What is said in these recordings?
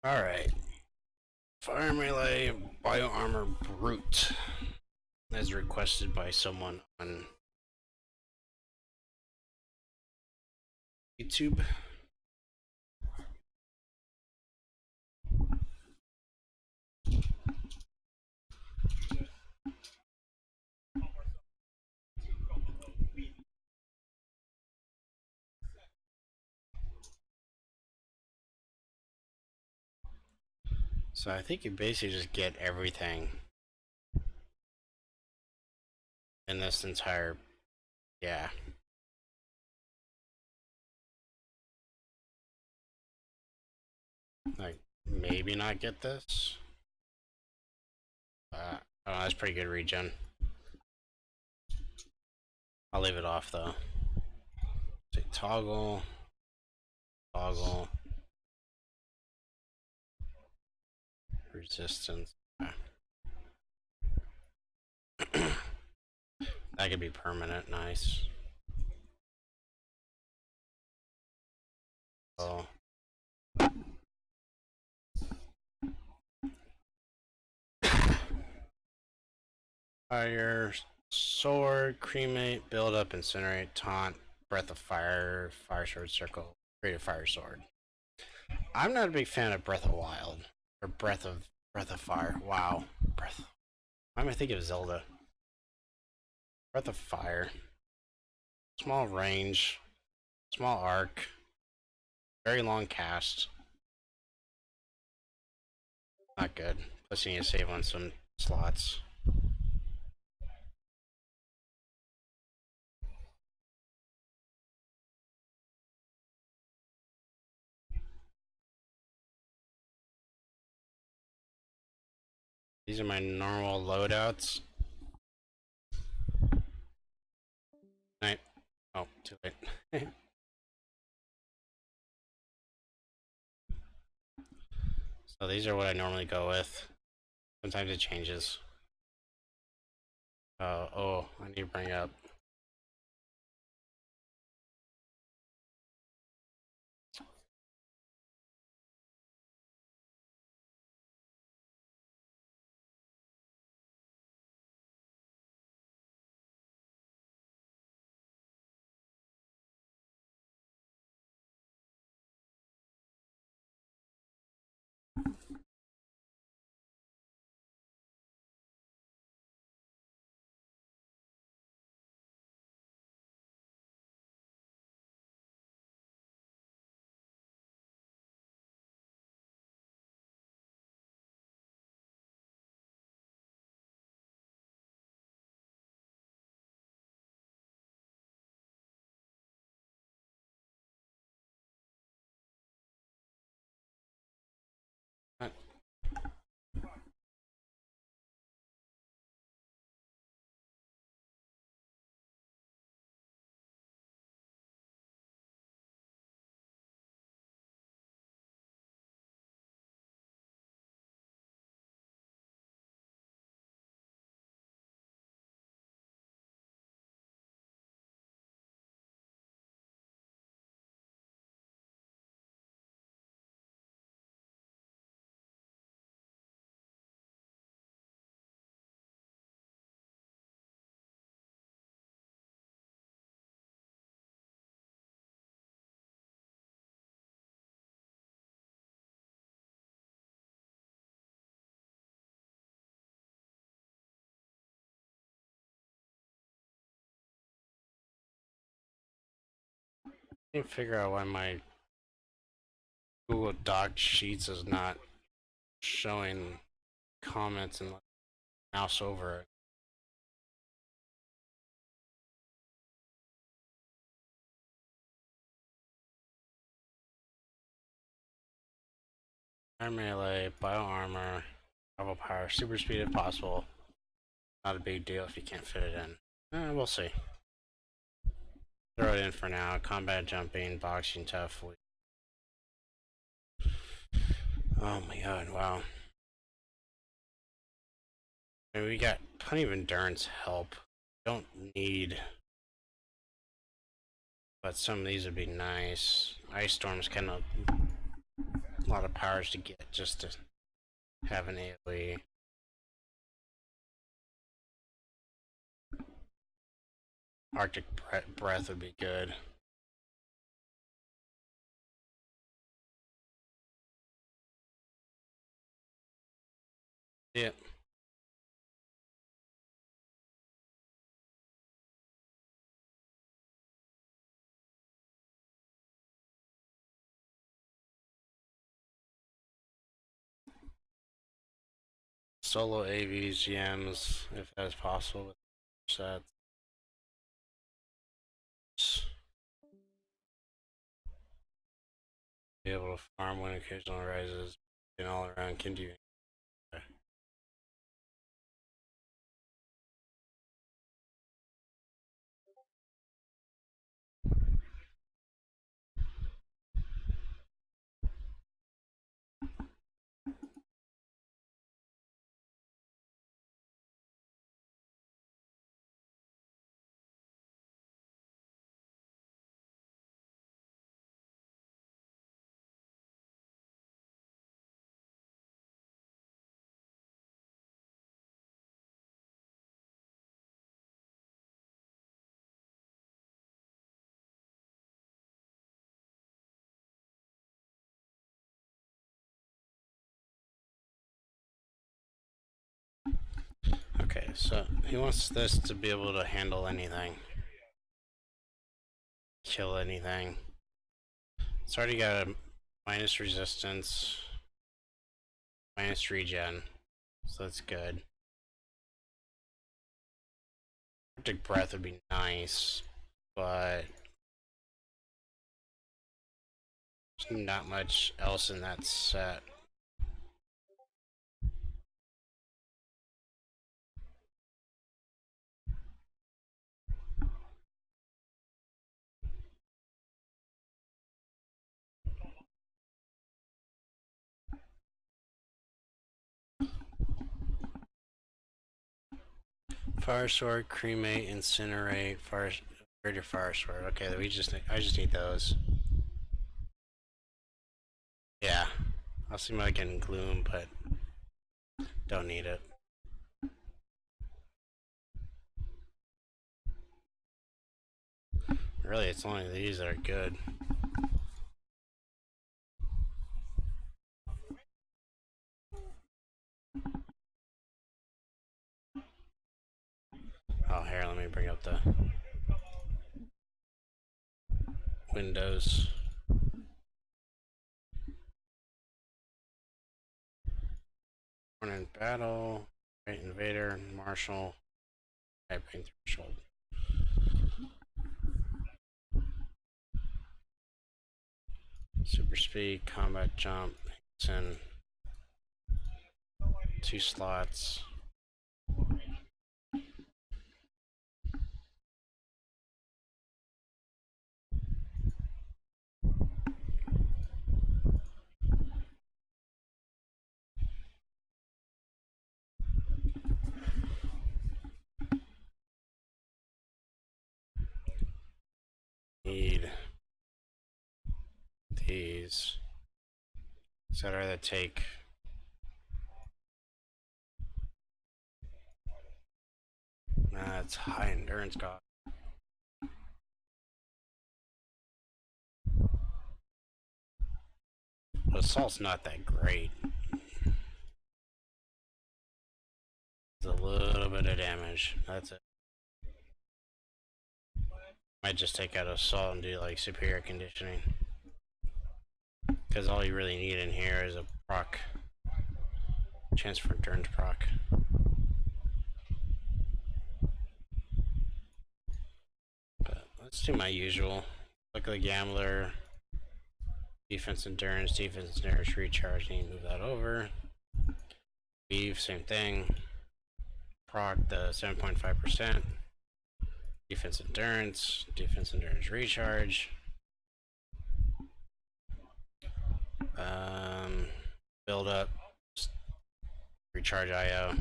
Alright. Fire melee bio armor brute. As requested by someone on YouTube. So I think you basically just get everything in this entire, yeah. Like, maybe not get this. Oh, that's pretty good regen. I'll leave it off though. Say toggle, toggle, resistance. That could be permanent, nice. Oh. Fire, sword, cremate, build up, incinerate, taunt, breath of fire, fire sword circle, create a fire sword. I'm not a big fan of Breath of Wild or Breath of Fire. Wow, Breath. Why am I thinking of Zelda? Breath of Fire. Small range, small arc, very long cast. Not good. Plus you need to save on some slots. These are my normal loadouts. Night. Oh, too late. So these are what I normally go with. Sometimes it changes. Oh, I need to bring up. I can't figure out why my Google Doc Sheets is not showing comments and mouse over it. Fire melee, bio armor, travel power, super speed if possible. Not a big deal if you can't fit it in. We'll see. Throw it in for now. Combat jumping, boxing tough. Oh my god, wow. And we got plenty of endurance help. Don't need. But some of these would be nice. Ice Storm's kind of a lot of powers to get just to have an AoE. Arctic Breath would be good. Yeah. Solo AVs, GMs, if that is possible with sets. Be able to farm when occasional rises and all around can do. Okay, so he wants this to be able to handle anything. Kill anything. It's already got a minus resistance, minus regen, so that's good. Arctic Breath would be nice, but there's not much else in that set. Fire Sword, Cremate, Incinerate, Greater Fire Sword. Okay, I just need those. Yeah, I'll see my getting Gloom, but don't need it. Really, it's only these that are good. Oh, here, let me bring up the Windows. Born in Battle, Great Invader, Marshal, Typing Threshold. Super Speed, Combat Jump, Hanson, 2 slots. Need these. So I'd rather take it's high endurance cost. But assault's not that great. It's a little bit of damage. That's it. Might just take out assault and do like superior conditioning. Because all you really need in here is a proc. Chance for endurance proc. But let's do my usual. Look at the Gambler. Defense endurance, recharge. Need to move that over. Weave, same thing. Proc the 7.5%. Defense endurance recharge. Build up, recharge IO.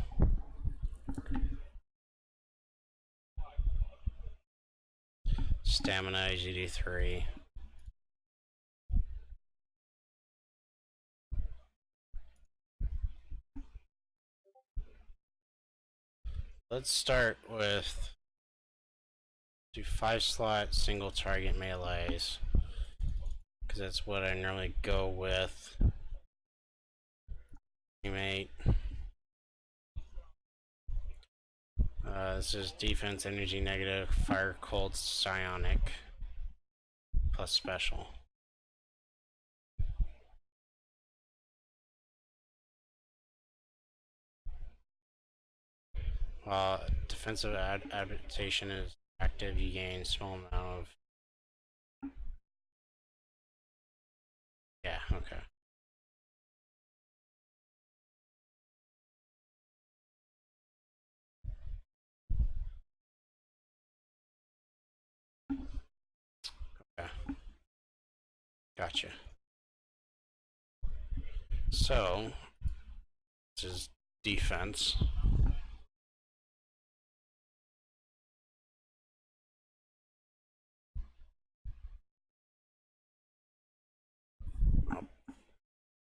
Stamina, GD3. Let's start with do 5-slot single target melees, because that's what I normally go with. Teammate. This is defense, energy negative, fire cold, psionic, plus special. While defensive adaptation is active, you gain small amount of. Yeah, okay. Okay. Gotcha. So, this is defense. I'll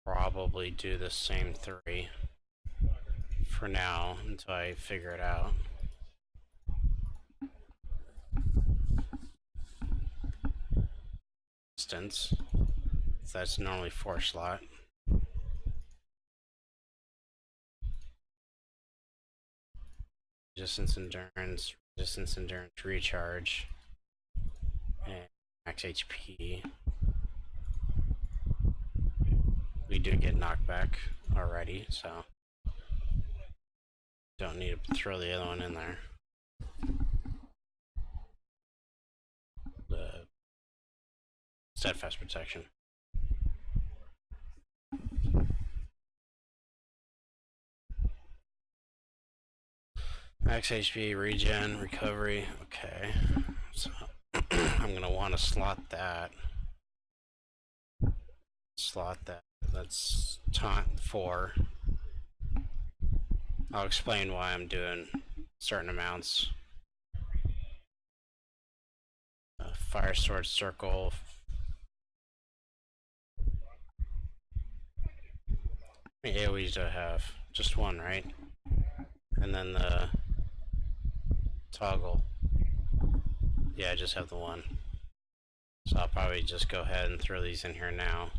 probably do the same 3 for now until I figure it out. Distance. So that's normally 4-slot. Resistance, endurance, recharge, and max HP. We do get knockback already, so don't need to throw the other one in there. The steadfast protection. Max HP, regen, recovery. Okay, so I'm gonna want to slot that. That's taunt 4. I'll explain why I'm doing certain amounts. Fire sword circle. How many AoEs do I have? Just 1, right? And then the toggle. Yeah, I just have the 1. So I'll probably just go ahead and throw these in here now.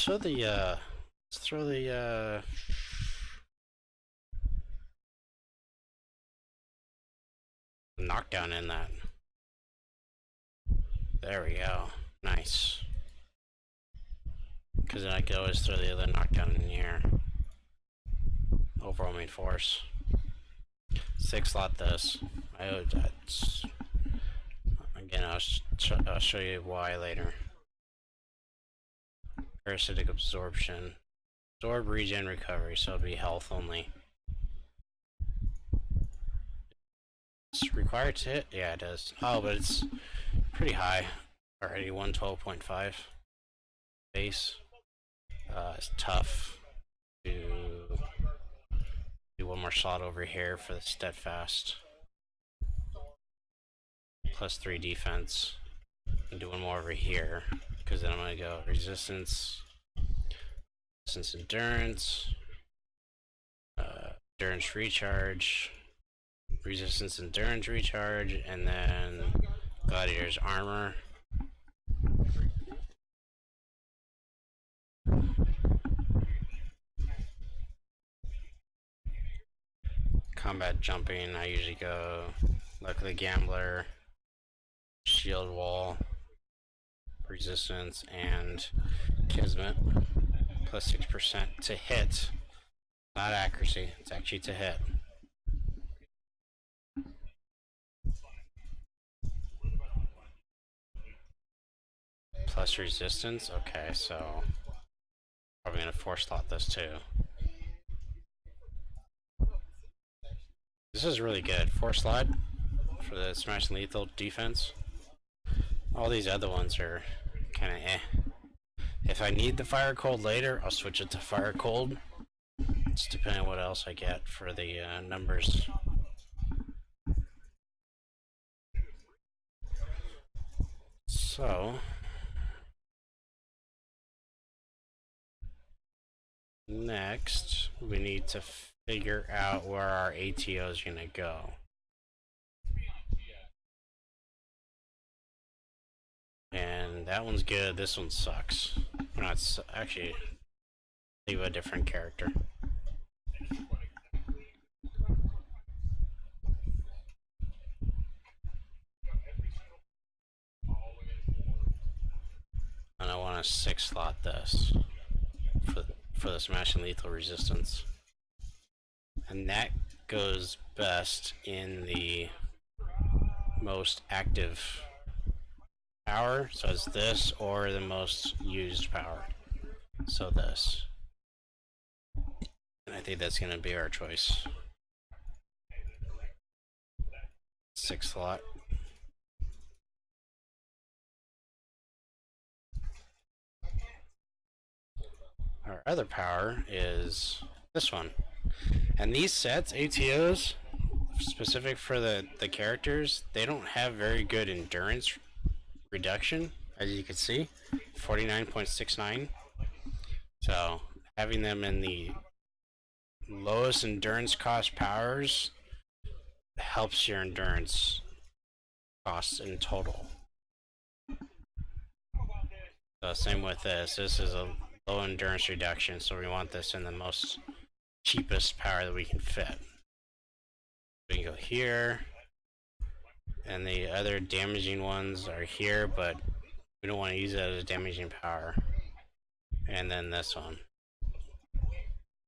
Let's throw the knockdown in that. There we go. Nice. Because then I could always throw the other knockdown in here. Overwhelming force. 6-slot this. That's. Again, I'll show you why later. Parasitic absorption. Absorb, regen, recovery, so it'll be health only. It's required to hit? Yeah, it does. Oh, but it's pretty high already. 112.5 base. It's tough to do one more slot over here for the steadfast. Plus 3 defense. And do one more over here. Because then I'm going to go resistance, endurance, endurance recharge, resistance, endurance recharge, and then gladiator's armor. Combat jumping, I usually go Luck of the Gambler, shield wall, resistance, and Kismet. Plus 6% to hit. Not accuracy, it's actually to hit. Plus resistance, okay, so probably gonna 4-slot this too. This is really good. 4-slot for the smash and lethal defense. All these other ones are kind of eh. If I need the fire cold later, I'll switch it to fire cold. It's depending on what else I get for the numbers. So next we need to figure out where our ATO is gonna go. And that one's good, this one sucks. No, it's actually leave a different character. And I want to 6-slot this for the smashing lethal resistance. And that goes best in the most active power. So it's this or the most used power. So this. And I think that's going to be our choice. 6-slot. Our other power is this one. And these sets, ATOs, specific for the characters, they don't have very good endurance reduction, as you can see. 49.69. So having them in the lowest endurance cost powers helps your endurance costs in total. So same with this. This is a low endurance reduction, so we want this in the most cheapest power that we can fit. We can go here, and the other damaging ones are here, but we don't want to use it as a damaging power. And then this one.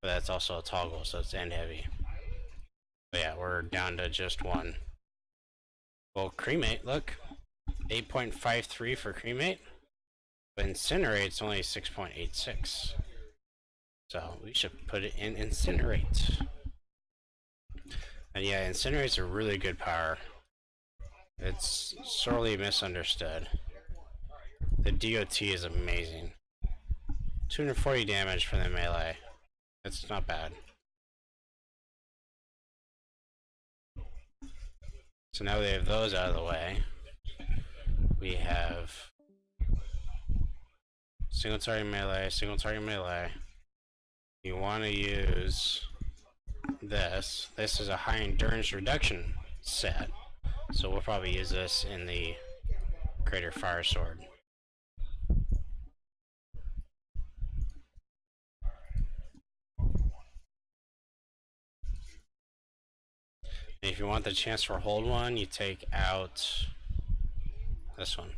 But that's also a toggle, so it's end heavy. But yeah, we're down to just one. Well, cremate, look. 8.53 for cremate. But incinerate's only 6.86. So we should put it in incinerate. And yeah, incinerate's a really good power. It's sorely misunderstood. The DOT is amazing. 240 damage for the melee. It's not bad. So now we have those out of the way. We have single target melee, single target melee. You want to use this. This is a high endurance reduction set. So we'll probably use this in the Greater Fire Sword. And if you want the chance for hold one, you take out this one.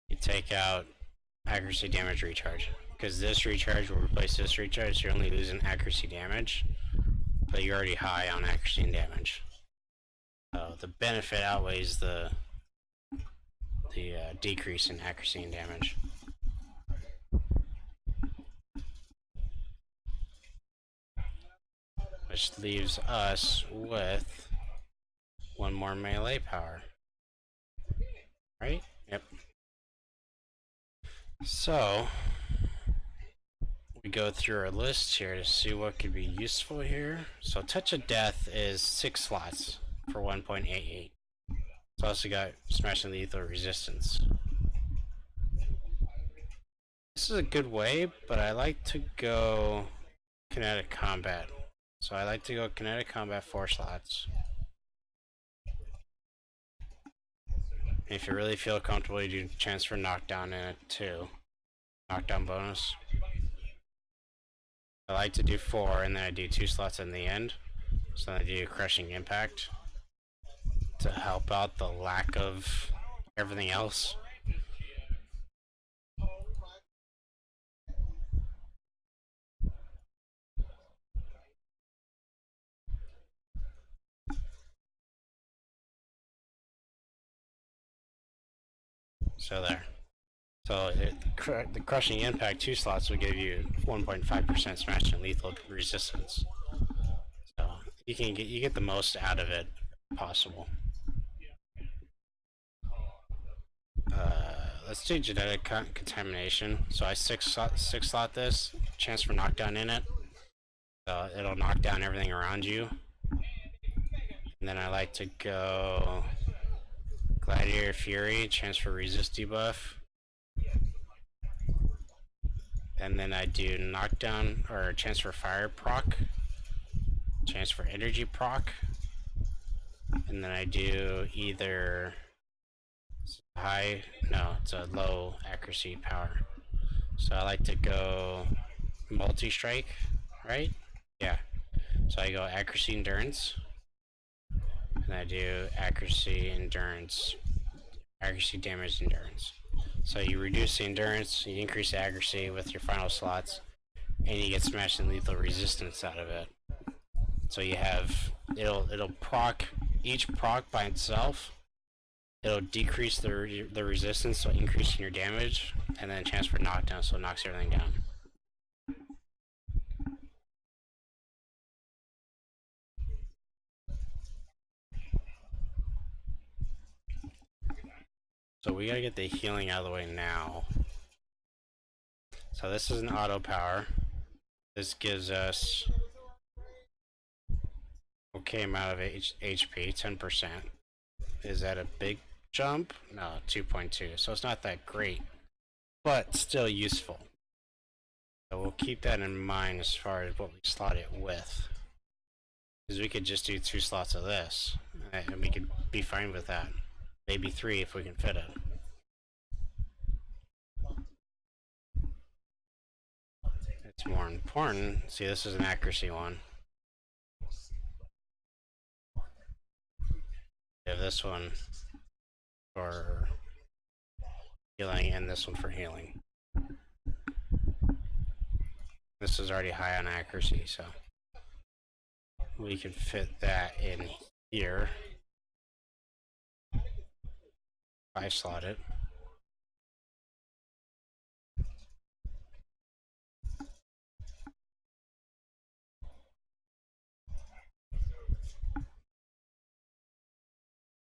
You take out accuracy damage recharge. Because this recharge will replace this recharge, so you're only losing accuracy damage. But you're already high on accuracy and damage. So the benefit outweighs the decrease in accuracy and damage. Which leaves us with one more melee power. Right? Yep. So we go through our list here to see what could be useful here. So Touch of Death is 6 slots for 1.88. It's also got Smashing Lethal Resistance. This is a good way, but I like to go Kinetic Combat. So I like to go Kinetic Combat 4 slots. If you really feel comfortable, you do chance for knockdown in it too. Knockdown bonus. I like to do 4 and then I do 2 slots in the end. So I do Crushing Impact to help out the lack of everything else. So there. So the Crushing Impact 2 slots will give you 1.5% smash and lethal resistance. So you get the most out of it possible. Let's do Genetic Contamination. So I 6 slot this, chance for knockdown in it. So it'll knock down everything around you. And then I like to go Gladiator Fury, transfer resist debuff. And then I do knockdown or transfer fire proc, transfer energy proc. And then I do either high, no, it's a low accuracy power. So I like to go multi-strike, right? Yeah. So I go accuracy endurance, and I do accuracy endurance, accuracy damage endurance. So you reduce the endurance, you increase the accuracy with your final slots, and you get smashed and lethal resistance out of it. So you have it'll proc each proc by itself. It'll decrease the resistance, so increasing your damage, and then transfer knockdown, so it knocks everything down. So we gotta get the healing out of the way now. So this is an auto power. This gives us okay amount of HP, 10%. Is that a big jump? No, 2.2. So it's not that great, but still useful. So we'll keep that in mind as far as what we slot it with. Because we could just do 2 slots of this, and we could be fine with that. Maybe 3 if we can fit it. It's more important. See, this is an accuracy one. We have this one for healing and this one for healing. This is already high on accuracy, so we can fit that in here. 5 slot it.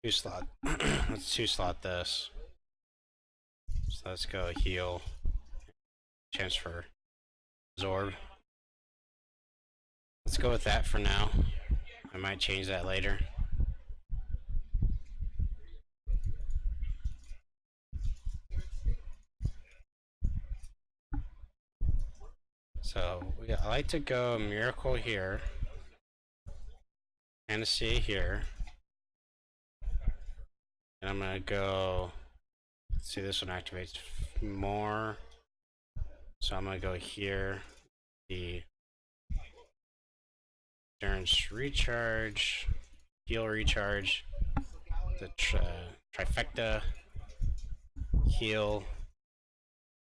Two slot. Let's 2 slot this. So let's go heal. Transfer. Absorb. Let's go with that for now. I might change that later. So I like to go Miracle here. Panacea here. And I'm gonna go. Let's see, this one activates more. So I'm gonna go here. The endurance recharge, heal recharge, the trifecta, heal.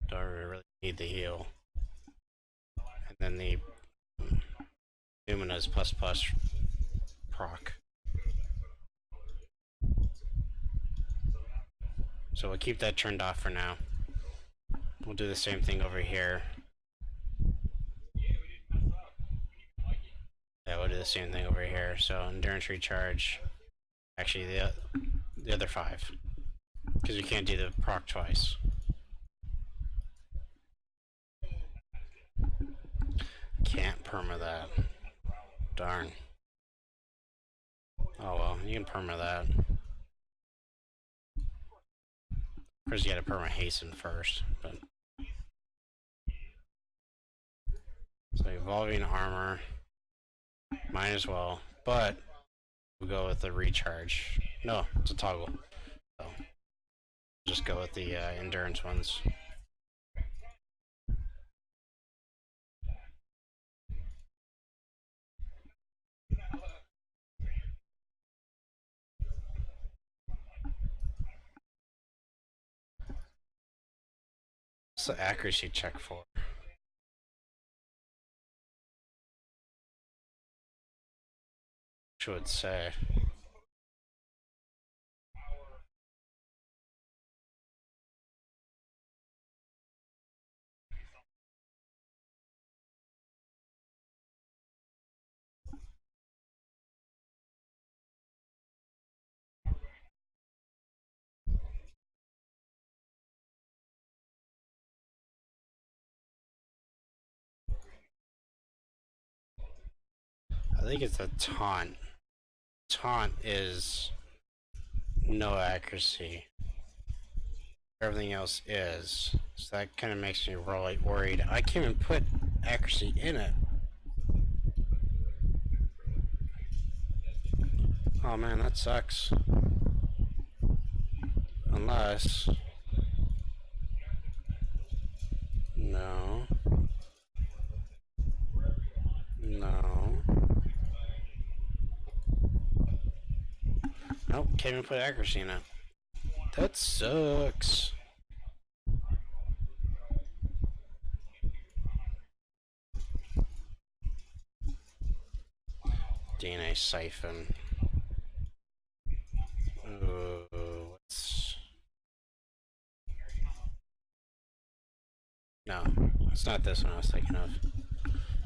Don't really need the heal. And then the Lumina's plus proc. So we'll keep that turned off for now. We'll do the same thing over here. Yeah, we'll do the same thing over here. So endurance recharge. Actually, the other 5, because we can't do the proc twice. Can't perma that. Darn. Oh well, you can perma that. Of course, you gotta perma hasten first, but. So evolving armor. Might as well, but we'll go with the recharge. No, it's a toggle. So just go with the endurance ones. What's the accuracy check for? Should say. I think it's a taunt. taunt is no accuracy. Everything else is. So that kind of makes me really worried. I can't even put accuracy in it. Oh man, that sucks. Unless... No. No. Nope, can't even put accuracy in it. That sucks. DNA siphon. What's... No, it's not this one I was thinking of.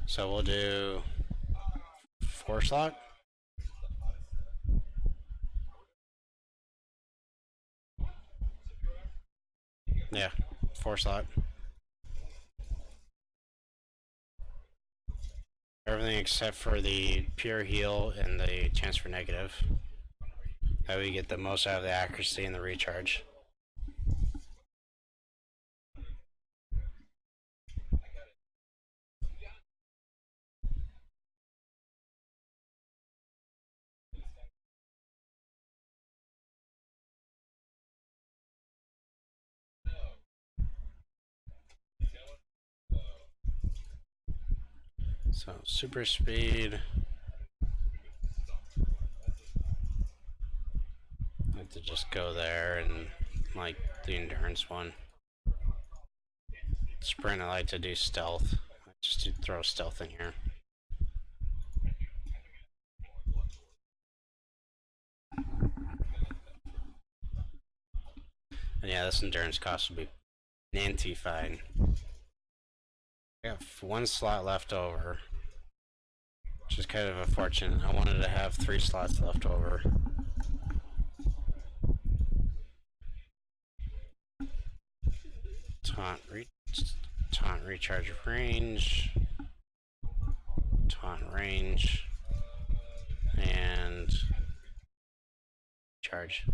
So we'll do 4 slot. Yeah, 4 slot. Everything except for the pure heal and the chance for negative. How we get the most out of the accuracy and the recharge. So super speed. I have to just go there and like the endurance one. Sprint, I like to do stealth. I just do throw stealth in here. And yeah, this endurance cost will be nanty fine. I got 1 slot left over, which is kind of unfortunate. I wanted to have 3 slots left over. Taunt recharge range, taunt range, and charge.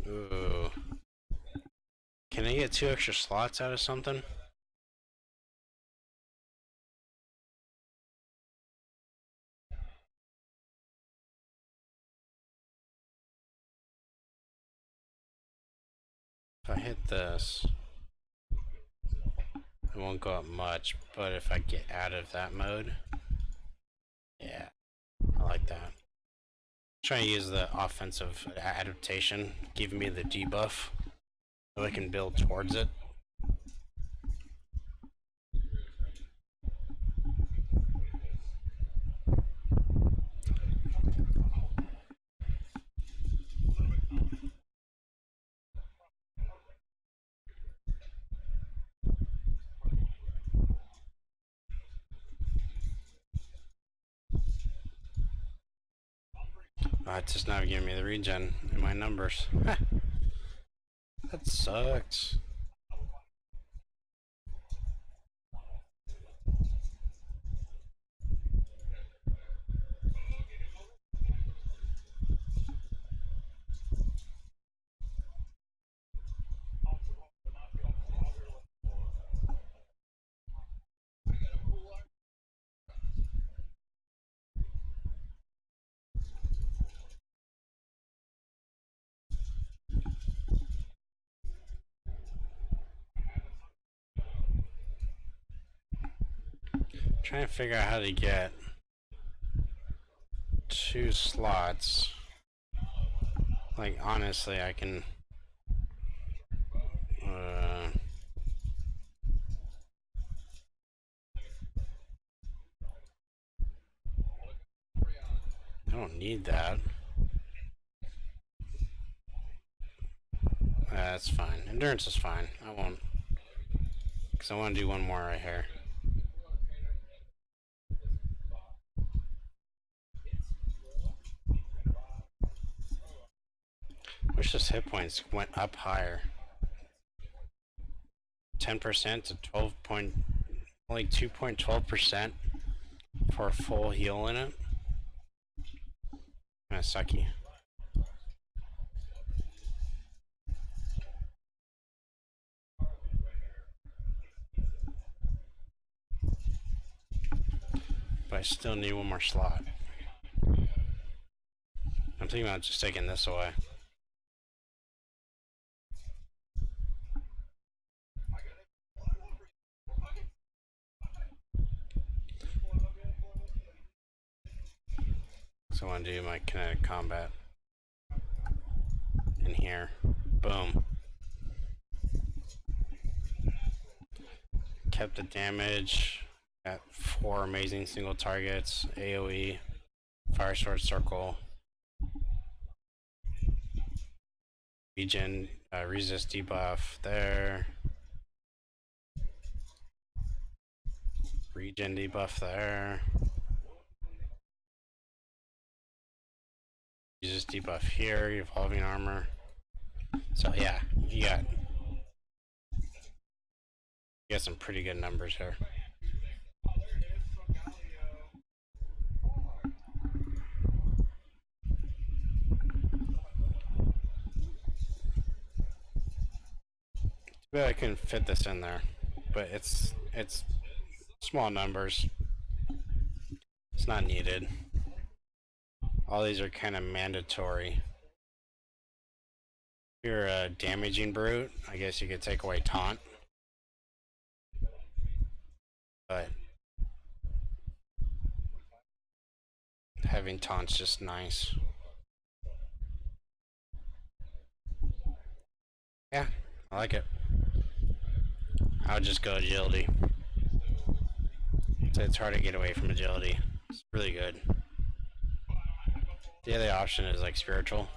Ooh. Can I get 2 extra slots out of something? If I hit this, it won't go up much, but if I get out of that mode, yeah, I like that. Trying to use the offensive adaptation, giving me the debuff, so I can build towards it. It's just not giving me the regen in my numbers. That sucks. Trying to figure out how to get 2 slots. Like, honestly, I can... I don't need that. That's fine. Endurance is fine. I won't. Because I want to do one more right here. Wish this hit points went up higher. 10% to 12 point, only 2.12% for a full heal in it. Kinda sucky. But I still need one more slot. I'm thinking about just taking this away. So I want to do my kinetic combat in here. Boom. Kept the damage at 4 amazing single targets, AoE, Fire Sword Circle, regen, resist debuff there, regen debuff there, resist debuff here, evolving armor. So yeah, you got some pretty good numbers here. But I couldn't fit this in there, but it's small numbers. It's not needed. All these are kind of mandatory. If you're a damaging brute, I guess you could take away taunt. But having taunt's just nice. Yeah, I like it. I'll just go agility. So it's hard to get away from agility. It's really good. The other option is like spiritual.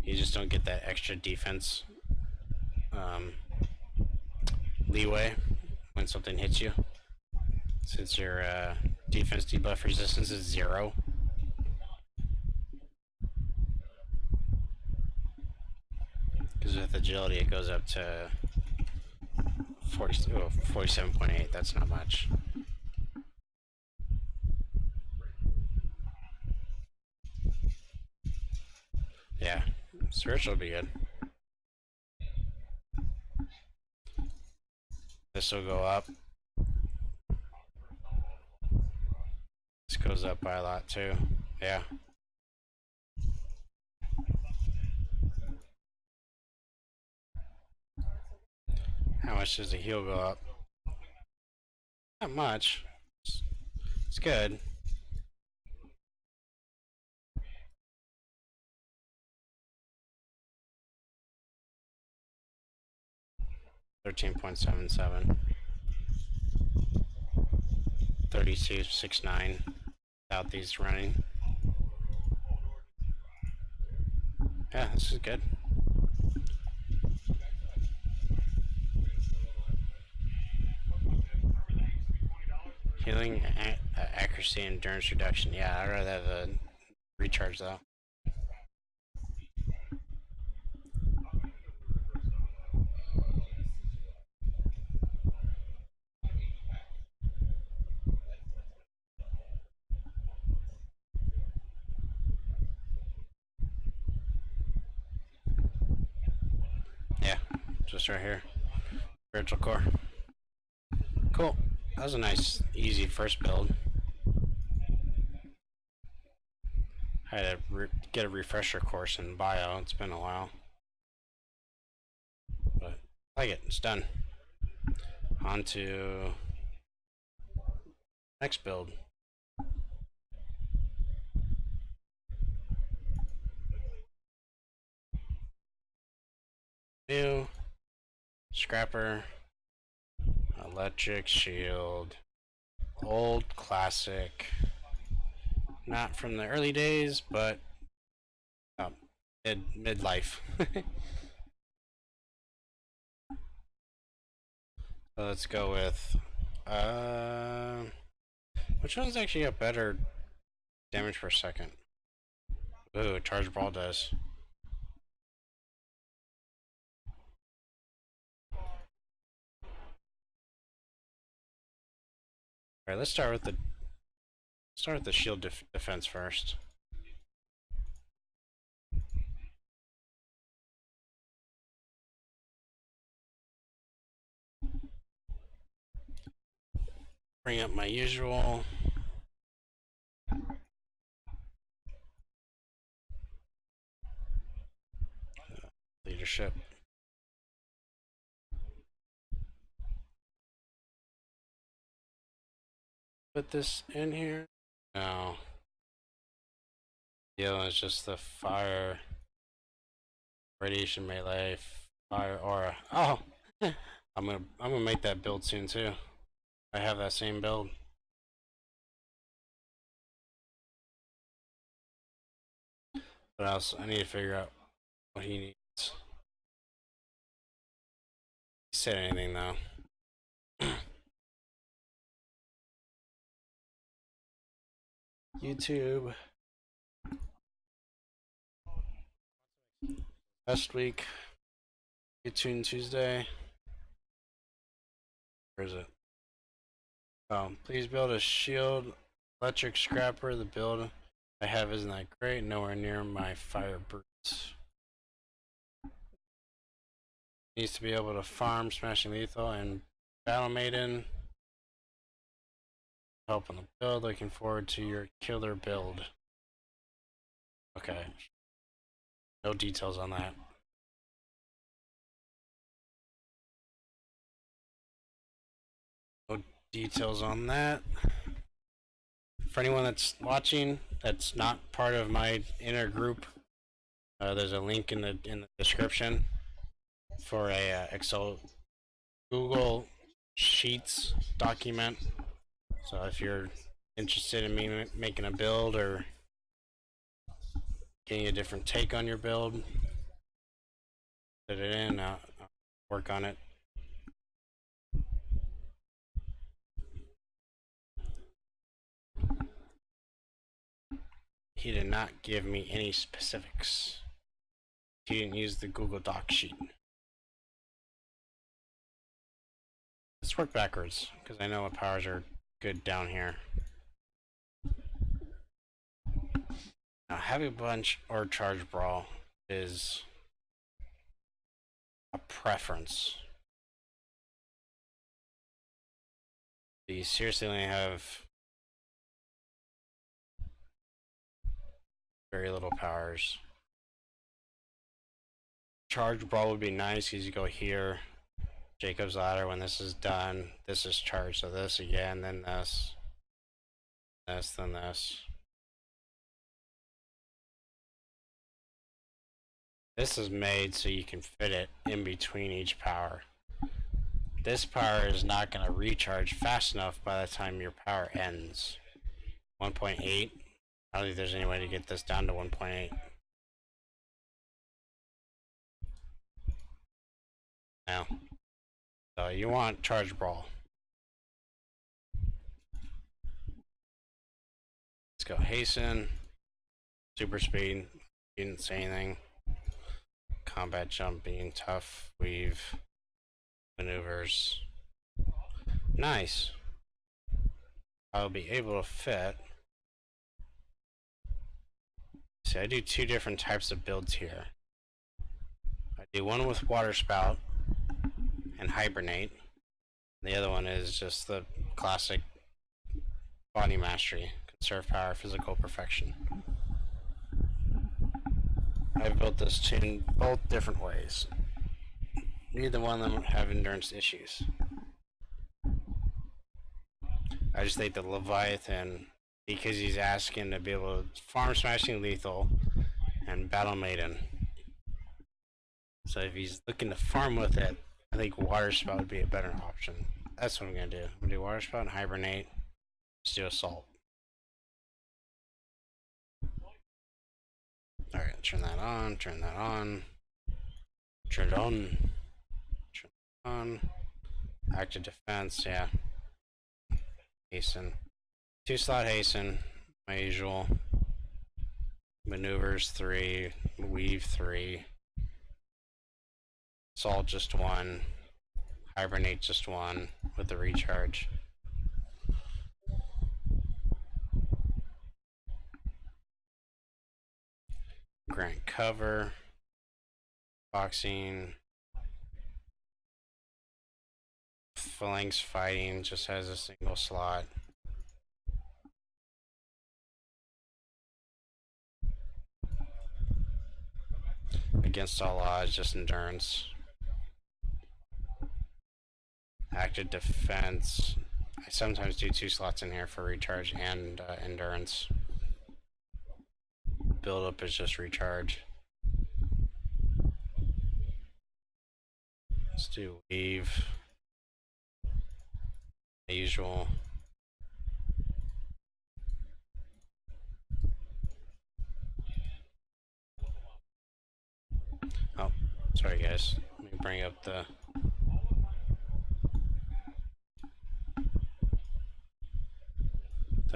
You just don't get that extra defense leeway when something hits you. Since your defense debuff resistance is 0. Because with agility it goes up to 47.8. That's not much. Yeah, spiritual would be good. This will go up. This goes up by a lot too. Yeah. How much does the heal go up? Not much. It's good. $13.77. 32.69 without these running. Yeah, this is good. Healing, accuracy, endurance reduction. Yeah, I'd rather have a recharge though. Yeah, just right here. Spiritual core. Cool. That was a nice, easy first build. I had to get a refresher course in bio. It's been a while. But I like it. It's done. On to next build. New Scrapper, electric shield, old classic, not from the early days, but midlife. So let's go with which one's actually got better damage per second? Ooh, charge brawl does. Alright, let's start with the shield defense first. Bring up my usual. Leadership. Put this in here. No. Yeah, it's just the fire, radiation melee, fire aura. Oh, I'm gonna make that build soon too. I have that same build. What else? I need to figure out what he needs. He said anything though. YouTube. Last week. Toon Tuesday. Where is it? Oh, please build a shield electric scrapper. The build I have isn't that great. Nowhere near my fire brutes. Needs to be able to farm smashing lethal and battle maiden. Help on the build. Looking forward to your killer build. Okay. No details on that. No details on that. For anyone that's watching that's not part of my inner group, there's a link in the description for a Excel Google Sheets document. So if you're interested in me making a build or getting a different take on your build, put it in. I'll work on it. He did not give me any specifics. He didn't use the Google Doc sheet. Let's work backwards, because I know what powers are good down here. Now, Heavy Punch or Charge Brawl is a preference. You seriously only have very little powers. Charge Brawl would be nice because you go here, Jacob's Ladder. When this is done, this is charged. So this again, then this, then this. This is made so you can fit it in between each power. This power is not going to recharge fast enough by the time your power ends. 1.8. I don't think there's any way to get this down to 1.8. Now, so you want Charge Brawl. Let's go Hasten. Super Speed. Didn't say anything. Combat Jump being tough. Weave. Maneuvers. Nice. I'll be able to fit. See, I do two different types of builds here. I do one with Water Spout and Hibernate. The other one is just the classic Body Mastery, Conserve Power, Physical Perfection. I've built this Toon both different ways. Neither one of them have endurance issues. I just think the Leviathan, because he's asking to be able to farm smashing lethal and battle maiden. So if he's looking to farm with it, I think Water Spout would be a better option. That's what I'm going to do. I'm going to do Water Spout and Hibernate. Let's do Assault. Alright. Turn that on, turn that on. Turn it on. Turn it on. Active defense, yeah. Hasten. 2-slot hasten, my usual. Maneuvers 3, weave 3. Assault just 1. Hibernate just 1 with the recharge. Grant cover. Boxing. Phalanx fighting just has a single slot. Against all odds, just endurance. Active defense. I sometimes do 2 slots in here for recharge and endurance. Build up is just recharge. Let's do weave. The usual. Oh, sorry guys. Let me bring up the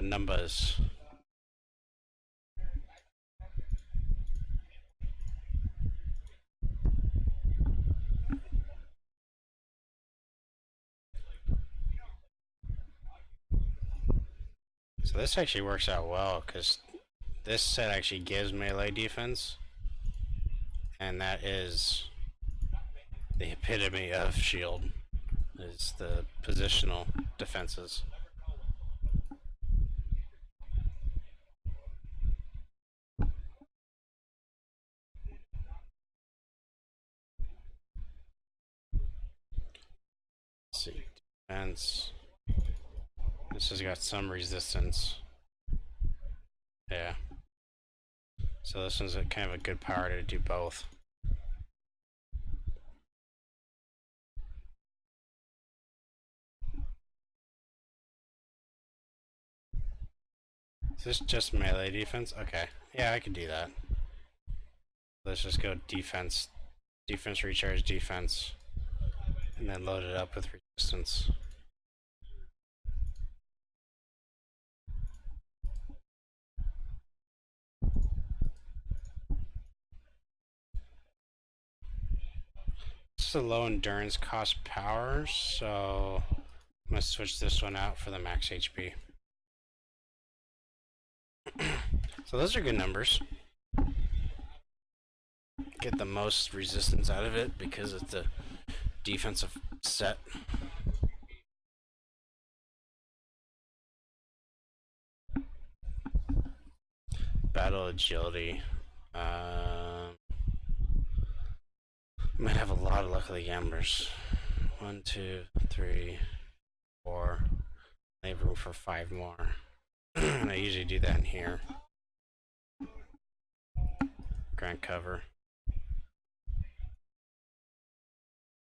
numbers. So this actually works out well because this set actually gives melee defense, and that is the epitome of shield, is the positional defenses. Let's see, defense. This has got some resistance. Yeah. So this one's kind of a good power to do both. Is this just melee defense? Okay. Yeah, I can do that. Let's just go defense. Defense, recharge, defense. And then load it up with resistance. This is a low endurance cost power, so I'm going to switch this one out for the max HP. So those are good numbers. Get the most resistance out of it because it's a defensive set. Battle agility. Might have a lot of luck of the gamblers. 1, 2, 3, 4. I have room for 5 more. And I usually do that in here. Grant cover.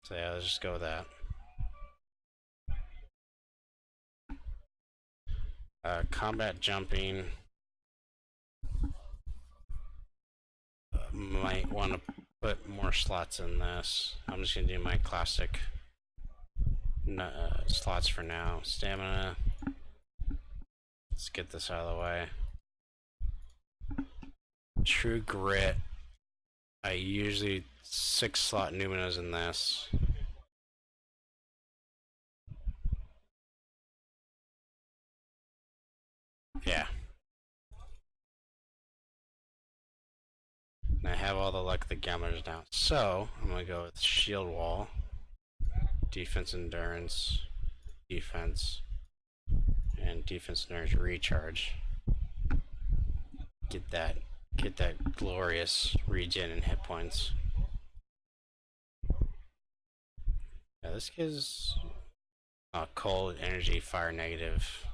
So yeah, let's just go with that. Combat jumping. Might want to put more slots in this. I'm just going to do my classic slots for now. Stamina. Let's get this out of the way. True grit. I usually 6 slot Numinas in this. Yeah. And I have all the luck of the gamblers now. So I'm gonna go with shield wall, defense endurance, defense, and defense endurance recharge. Get that glorious regen and hit points. Yeah, this gives cold, energy, fire negative,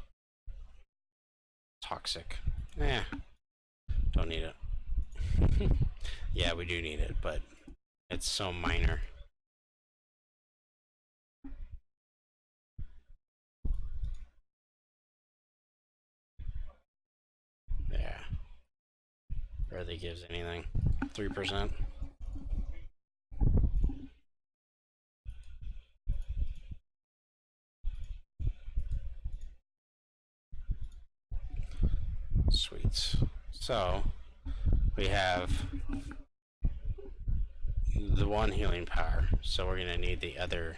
toxic. Don't need it. Yeah, we do need it, but it's so minor. Yeah. Barely gives anything. 3%. Sweet. So we have the one healing power, so we're gonna need the other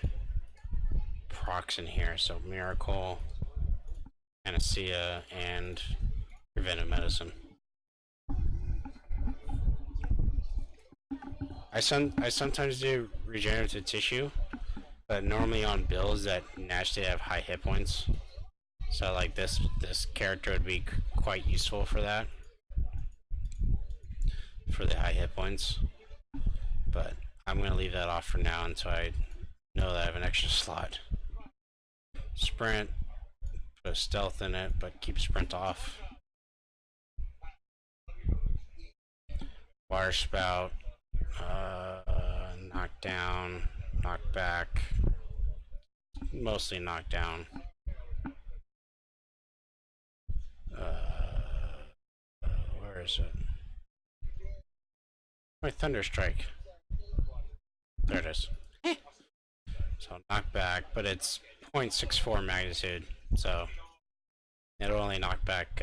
procs in here. So Miracle, Panacea, and Preventive Medicine. I sometimes do regenerative tissue, but normally on builds that naturally have high hit points. So like this character would be quite useful for that, for the high hit points. But I'm gonna leave that off for now until I know that I have an extra slot. Sprint, put a stealth in it, but keep sprint off. Water spout, knock down, knock back, mostly knock down. Where is it? My Thunder Strike. There it is. So knock back, but it's 0.64 magnitude, so it'll only knock back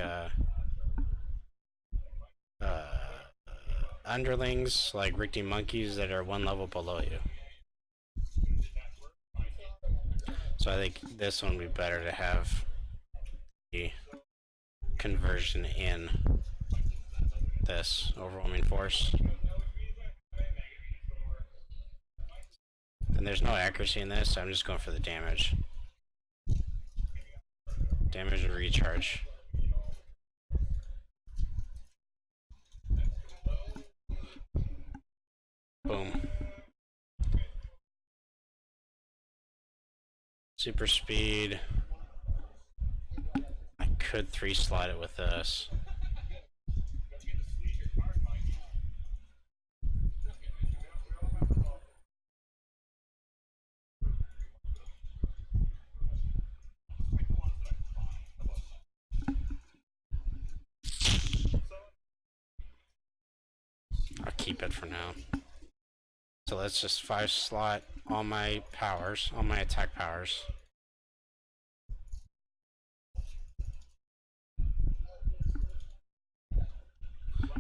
underlings like Rickety monkeys that are one level below you. So I think this one would be better to have the conversion in this overwhelming force. And there's no accuracy in this, so I'm just going for the damage. Damage and recharge. Boom. Super speed. I could 3-slot it with this. I'll keep it for now. So let's just 5-slot all my powers, all my attack powers.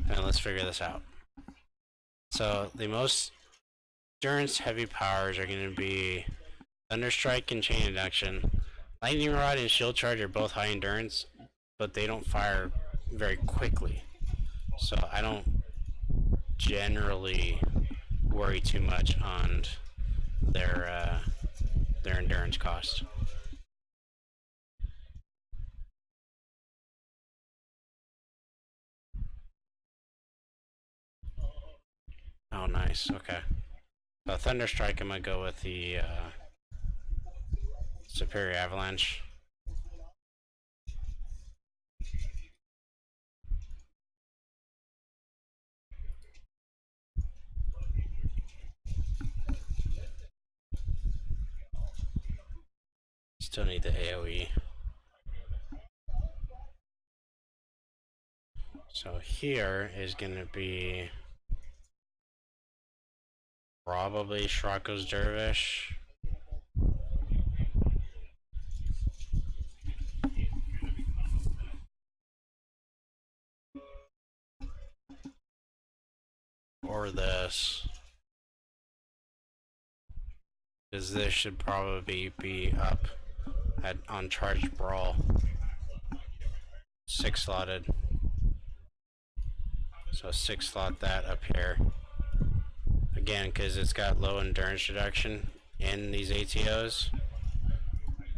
And let's figure this out. So the most endurance heavy powers are going to be Thunder Strike and Chain Induction. Lightning Rod and Shield Charge are both high endurance, but they don't fire very quickly. So I don't generally worry too much on their endurance cost. Oh, nice. Okay. So Thunder Strike, I'm gonna go with the Superior Avalanche. Still need the AoE. So here is gonna be probably Shrocko's Dervish. Or this. Because this should probably be up on Charged Brawl. 6-slotted. So 6-slot that up here. Again, because it's got low endurance reduction in these ATOs,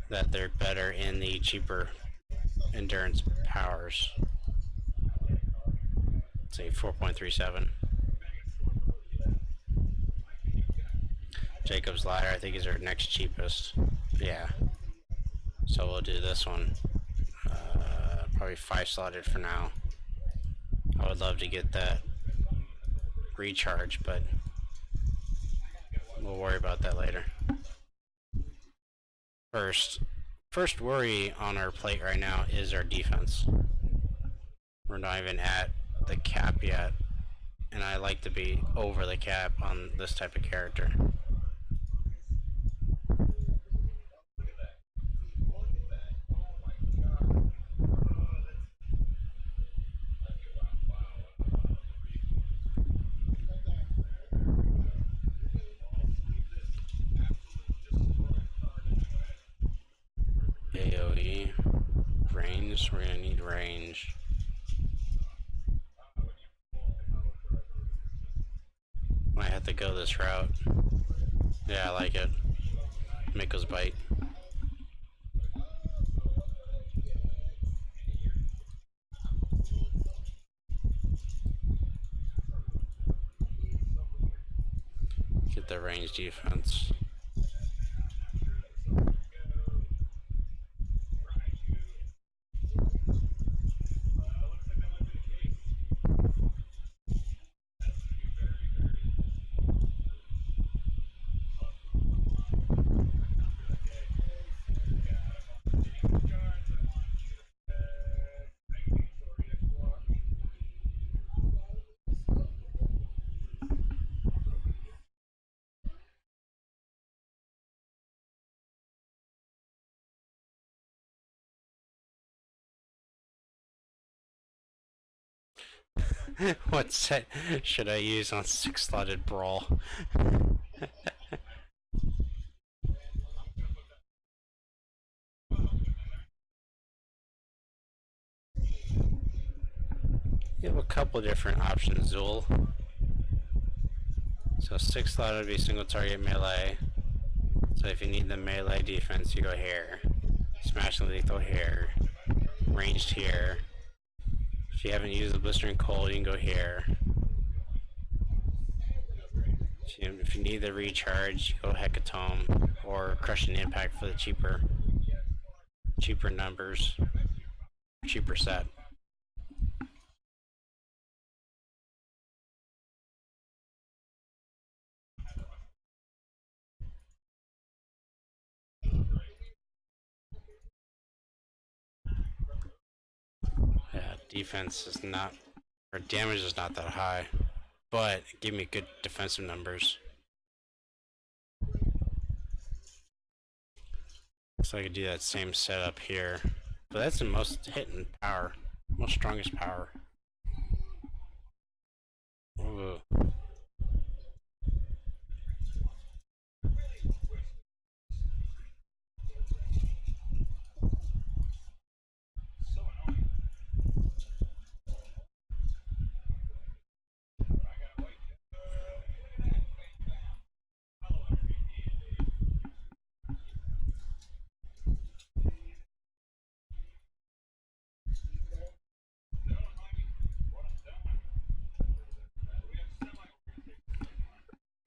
that they're better in the cheaper endurance powers. Say 4.37. Jacob's Ladder, I think, is our next cheapest. Yeah. So we'll do this one. Probably 5-slotted for now. I would love to get that recharge, but we'll worry about that later. First worry on our plate right now is our defense. We're not even at the cap yet and I like to be over the cap on this type of character. AoE. Range. We're gonna need range. Might have to go this route. Yeah, I like it. Mako's bite. Get the range defense. What set should I use on 6-slotted brawl? You have a couple different options, Zool. So 6-slot would be single target melee. So if you need the melee defense, you go here. Smash and lethal here. Ranged here. If you haven't used the blistering cold, you can go here. If you need the recharge, go Hecatome or Crushing Impact for the cheaper numbers, cheaper set. Yeah, defense is not, or damage is not that high, but give me good defensive numbers. So I could do that same setup here, but that's the most hit and power, most strongest power. Ooh.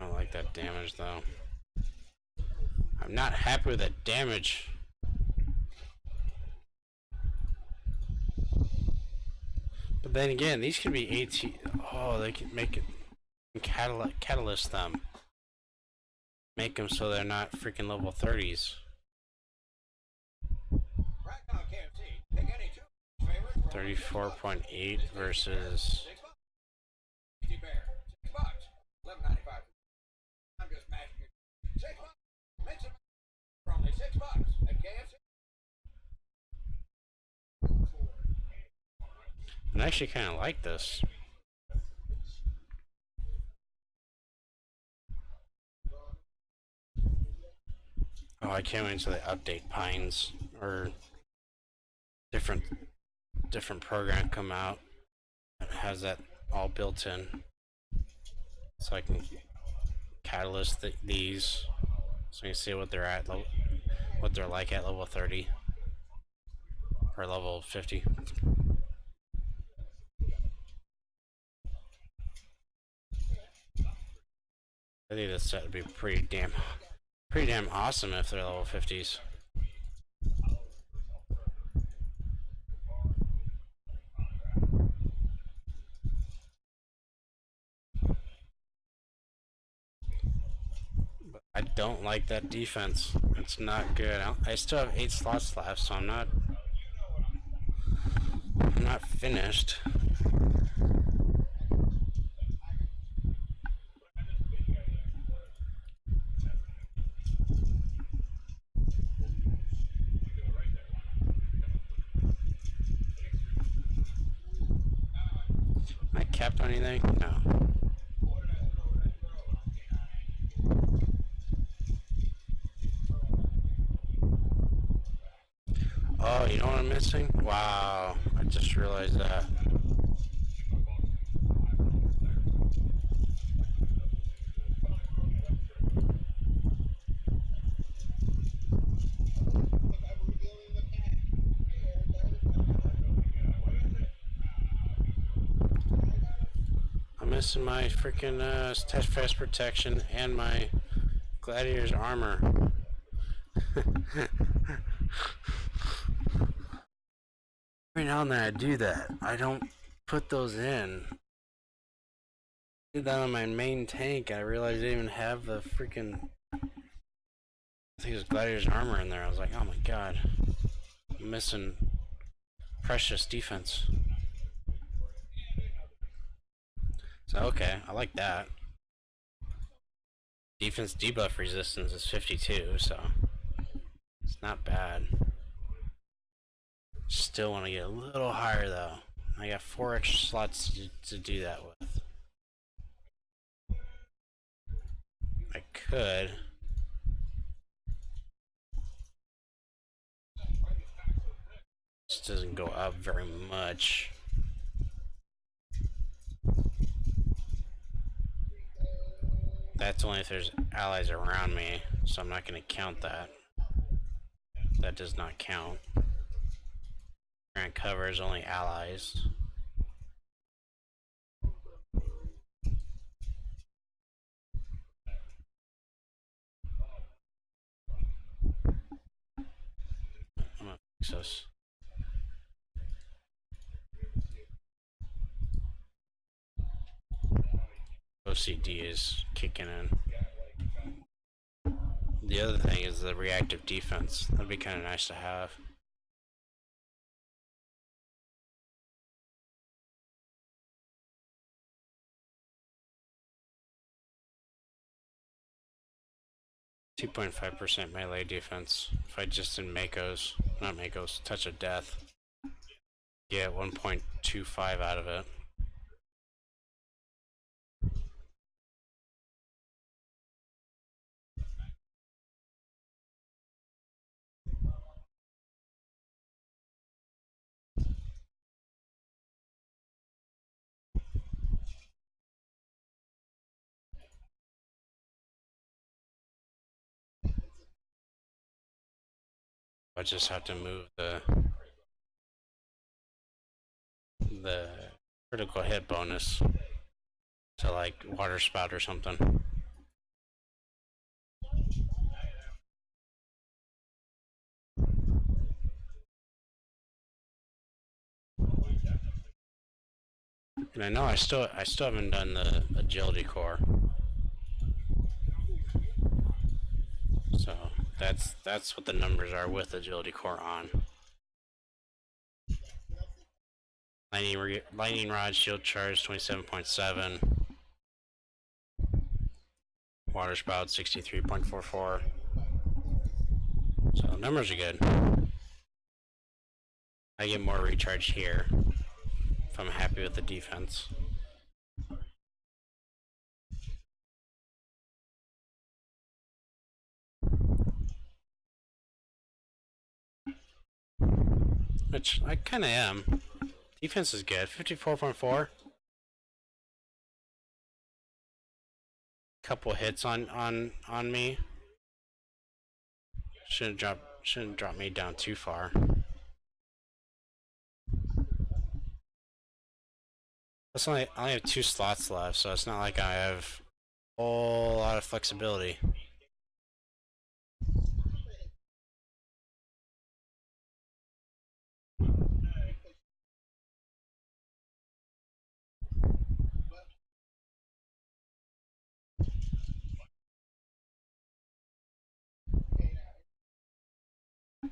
I don't like that damage though. I'm not happy with that damage. But then again, these could be 18. Oh, they can make it catalyst them. Make them so they're not freaking level 30s. 34.8 versus. I actually kind of like this. Oh, I can't wait until they update Pines or different program come out that has that all built in, so I can catalyst these, so you can see what they're at, what they're like at level 30 or level 50. I think this set would be pretty damn awesome if they're level 50s. But I don't like that defense. It's not good. I still have 8 slots left, so I'm not finished. Am I capped on anything? No. Oh, you know what I'm missing? Wow, I just realized that. I'm missing my freaking steadfast protection and my gladiator's armor. Every now and then I do that. I don't put those in. I did that on my main tank. I realized I didn't even have the freaking. I think it was gladiator's armor in there. I was like, oh my god, I'm missing precious defense. So okay, I like that. Defense debuff resistance is 52, so it's not bad. Still want to get a little higher though. I got 4 extra slots to do that with. I could. This doesn't go up very much. That's only if there's allies around me, so I'm not going to count that. That does not count. Grant covers only allies. I'm gonna fix this. OCD is kicking in. The other thing is the reactive defense. That'd be kind of nice to have. .5% melee defense. If I just did Mako's, not Mako's, Touch of Death, get 1.25 out of it. I just have to move the critical hit bonus to like water spout or something. And I know I still haven't done the agility core. So that's what the numbers are with agility core on. Lightning rod shield charge 27.7. Water spout 63.44. So numbers are good. I get more recharge here if I'm happy with the defense. Which I kind of am. Defense is good. 54.4. Couple hits on me. Shouldn't drop me down too far. I only have 2 slots left, so it's not like I have a whole lot of flexibility.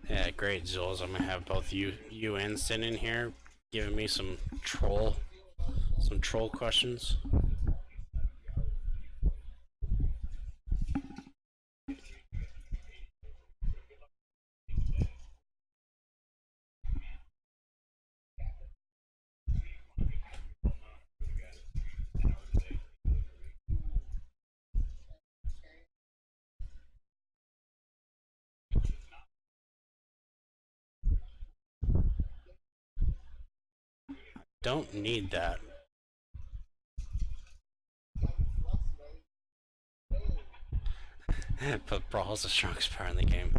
Yeah, great, Zulz. I'm gonna have both you and Sin in here giving me some troll questions. Don't need that. But Brawl's the strongest power in the game.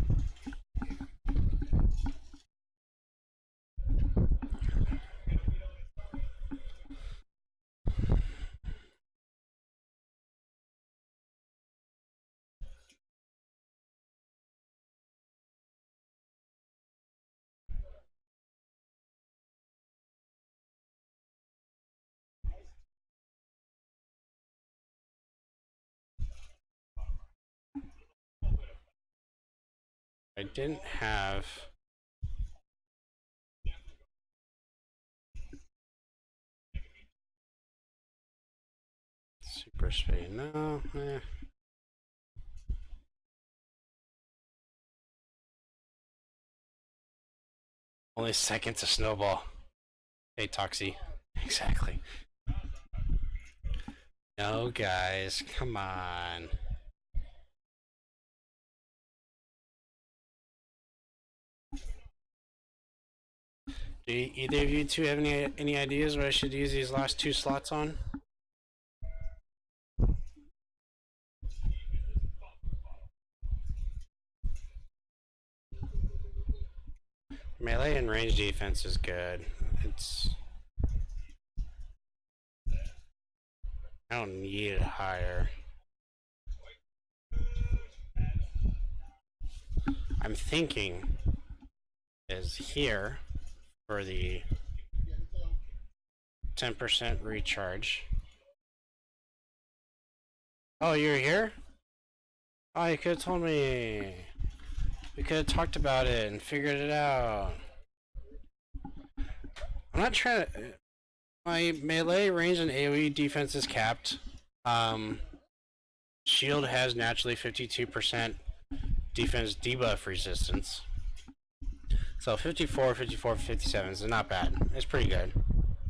I didn't have super speed. No, only second to snowball. Hey, Toxie. Exactly. No, guys, come on. Do either of you two have any ideas what I should use these last 2 slots on? Melee and range defense is good. I don't need it higher. I'm thinking is here for the 10% recharge. Oh, you're here? Oh, you could have told me. We could have talked about it and figured it out. I'm not trying to. My melee range and AoE defense is capped. Shield has naturally 52% defense debuff resistance. So 54, 54, 57 is not bad. It's pretty good.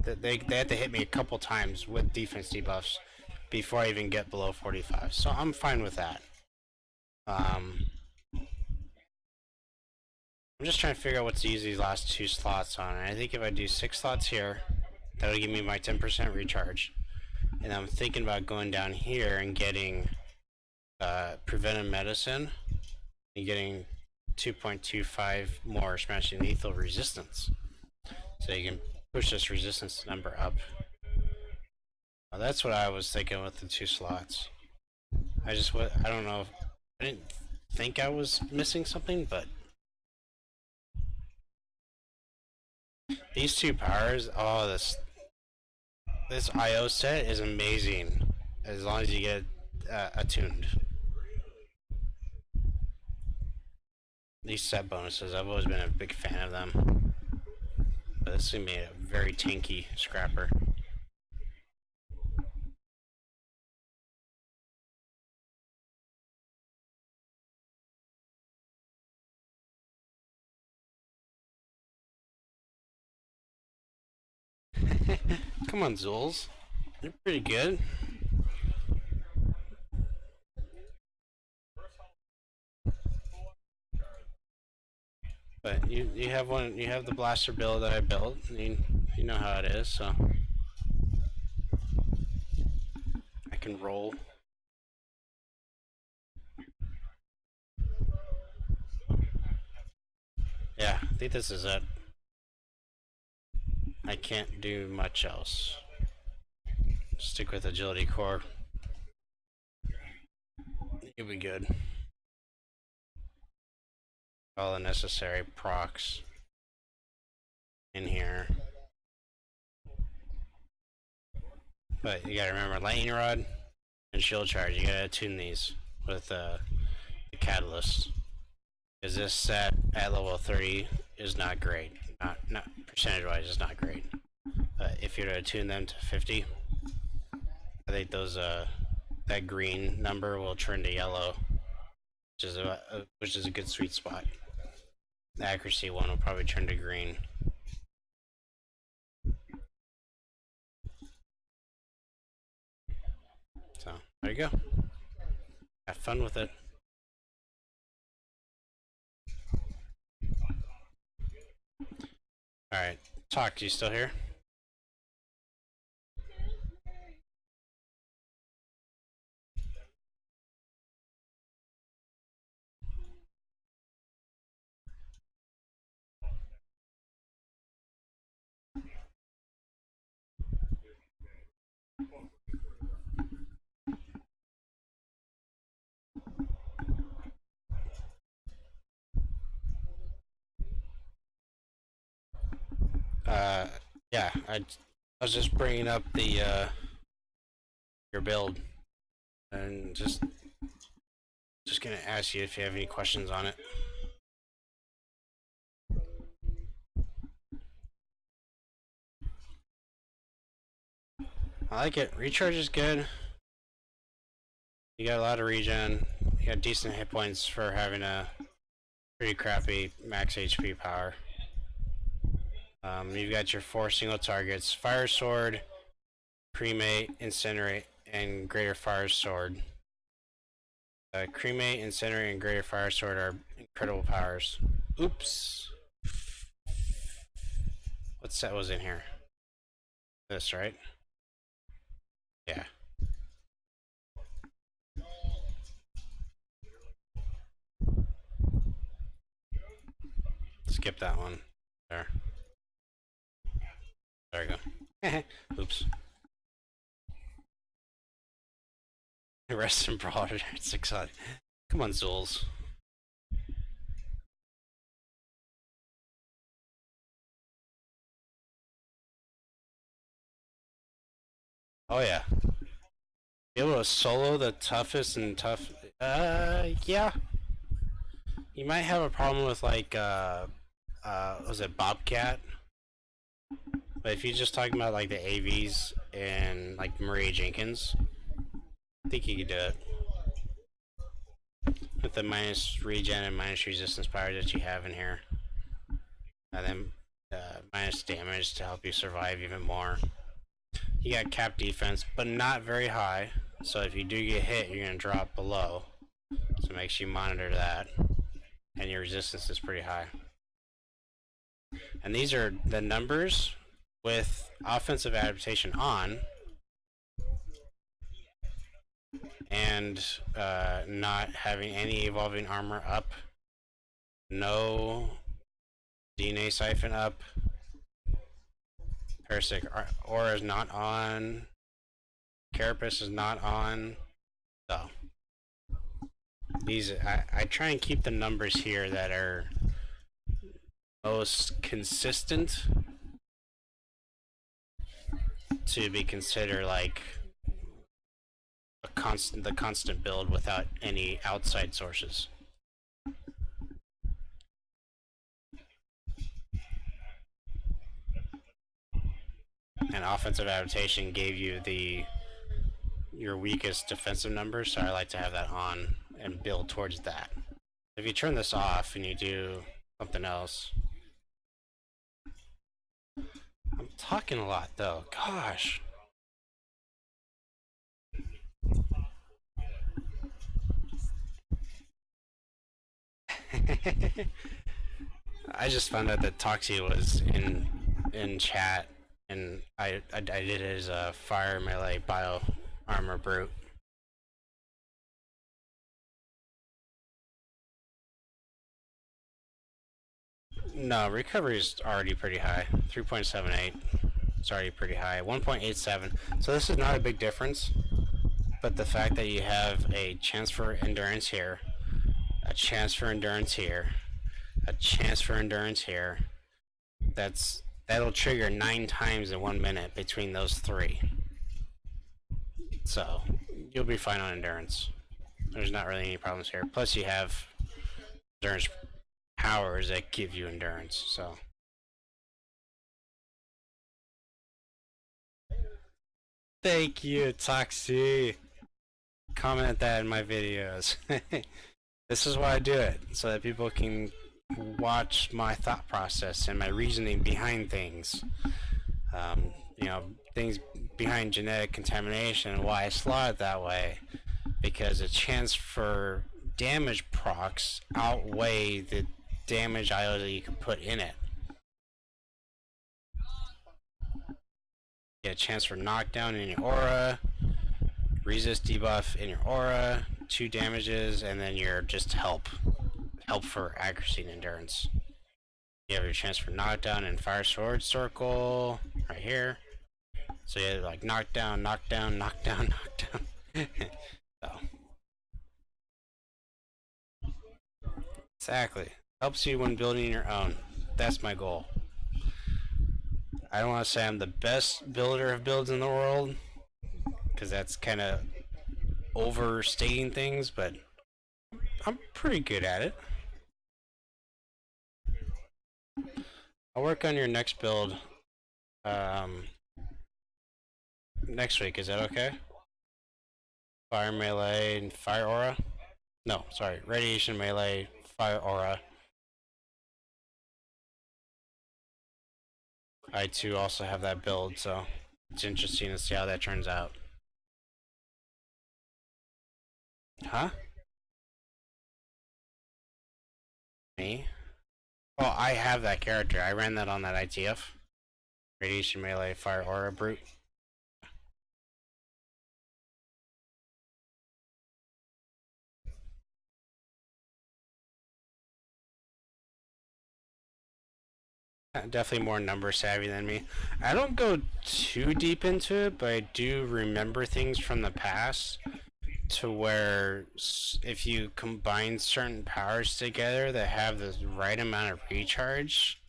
They have to hit me a couple times with defense debuffs before I even get below 45. So I'm fine with that. I'm just trying to figure out what to use these last 2 slots on. And I think if I do 6 slots here, that'll give me my 10% recharge. And I'm thinking about going down here and getting preventive medicine and getting 2.25 more smashing lethal resistance. So you can push this resistance number up. Well, that's what I was thinking with the 2 slots. I don't know. I didn't think I was missing something, but these 2 powers, oh, this IO set is amazing. As long as you get attuned. These set bonuses, I've always been a big fan of them. But this is going to be a very tanky scrapper. Come on, Zulz. You're pretty good. But you have one. You have the blaster build that I built. You know how it is. So I can roll. Yeah, I think this is it. I can't do much else. Stick with agility core. You'll be good. All the necessary procs in here. But you gotta remember, lightning rod and shield charge. You gotta tune these with the catalyst. Because this set at level 30 is not great. Not percentage wise, is not great. If you're to tune them to 50, I think those that green number will turn to yellow, which is a good sweet spot. The accuracy one will probably turn to green. So there you go. Have fun with it. Alright, Talk, you still here? Yeah, I was just bringing up the your build and just gonna ask you if you have any questions on it. I like it. Recharge is good. You got a lot of regen. You got decent hit points for having a pretty crappy max HP power. You've got your 4 single targets: Fire Sword, Cremate, Incinerate, and Greater Fire Sword. Cremate, Incinerate, and Greater Fire Sword are incredible powers. Oops. What set was in here? This, right? Yeah. Skip that one. There. There we go. Oops. Rest in Brawler. It's exciting. Come on, Zools. Oh yeah. Be able to solo the toughest and tough. Yeah. You might have a problem with like was it Bobcat? But if you're just talking about like the AVs and like Maria Jenkins, I think you could do it with the minus regen and minus resistance power that you have in here, and then minus damage to help you survive even more. You got cap defense, but not very high. So if you do get hit, you're gonna drop below. So make sure you monitor that, and your resistance is pretty high. And these are the numbers with offensive adaptation on, and not having any evolving armor up, no DNA siphon up, parasitic aura is not on, carapace is not on. So these I try and keep the numbers here that are most consistent to be considered like the constant build without any outside sources. And offensive adaptation gave you your weakest defensive numbers, so I like to have that on and build towards that. If you turn this off and you do something else, I'm talking a lot though. Gosh. I just found out that Toxie was in chat, and I did his fire melee bio armor brute. No, recovery is already pretty high. 3.78. It's already pretty high. 1.87. So this is not a big difference, but the fact that you have a chance for endurance here, a chance for endurance here, a chance for endurance here, that'll trigger 9 times in 1 minute between those 3. So you'll be fine on endurance. There's not really any problems here. Plus you have endurance powers that give you endurance, so. Thank you, Toxie. Comment that in my videos. This is why I do it, so that people can watch my thought process and my reasoning behind things. You know, things behind genetic contamination and why I slot it that way. Because the chance for damage procs outweigh the damage IO that you can put in it. You get a chance for knockdown in your aura, resist debuff in your aura, 2 damages, and then your just help for accuracy and endurance. You have your chance for knockdown and fire sword circle right here. So you have like knockdown, knockdown, knockdown, knockdown. So exactly, helps you when building your own. That's my goal. I don't want to say I'm the best builder of builds in the world, because that's kind of overstating things, but I'm pretty good at it. I'll work on your next build um, next week. Is that okay? Fire melee and fire aura. No, sorry, radiation melee, fire aura. I too also have that build, so it's interesting to see how that turns out. Huh? Me? Oh, I have that character. I ran that on that ITF. Radiation melee, fire aura brute. Definitely more number savvy than me. I don't go too deep into it, but I do remember things from the past to where if you combine certain powers together that have the right amount of recharge,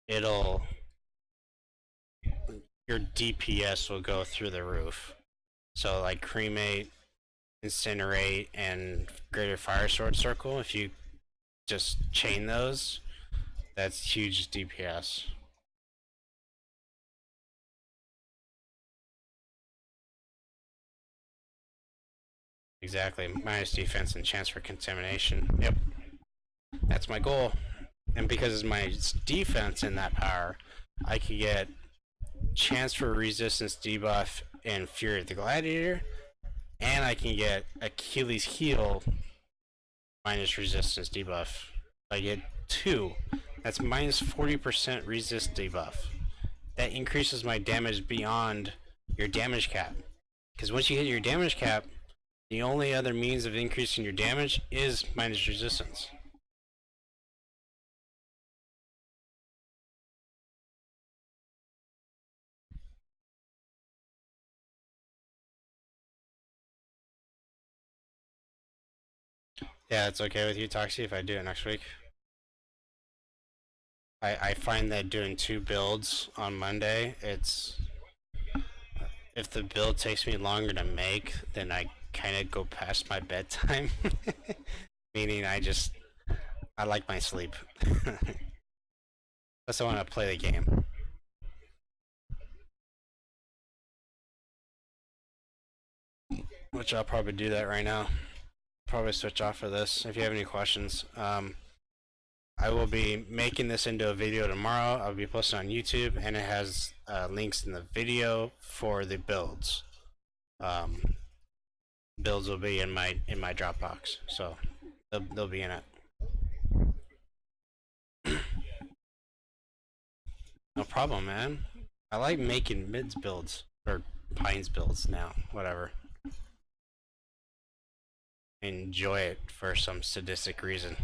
it'll your DPS will go through the roof. So like cremate, incinerate, and greater fire sword circle. If you just chain those, that's huge DPS. Exactly. Minus defense and chance for contamination. Yep. That's my goal. And because of my defense in that power, I could get chance for resistance debuff in Fury of the Gladiator, and I can get Achilles Heel minus resistance debuff. I get two. That's minus 40% resist debuff. That increases my damage beyond your damage cap. Because once you hit your damage cap, the only other means of increasing your damage is minus resistance. Yeah, it's okay with you, Toxie, if I do it next week. I find that doing two builds on Monday, it's if the build takes me longer to make, then I kind of go past my bedtime. Meaning I like my sleep. Plus I want to play the game. Which I'll probably do that right now. Probably switch off for this. If you have any questions, I will be making this into a video tomorrow. I'll be posting on YouTube, and it has links in the video for the builds. Builds will be in my Dropbox, so they'll be in it. No problem, man. I like making mids builds or pines builds now. Whatever. Enjoy it for some sadistic reason.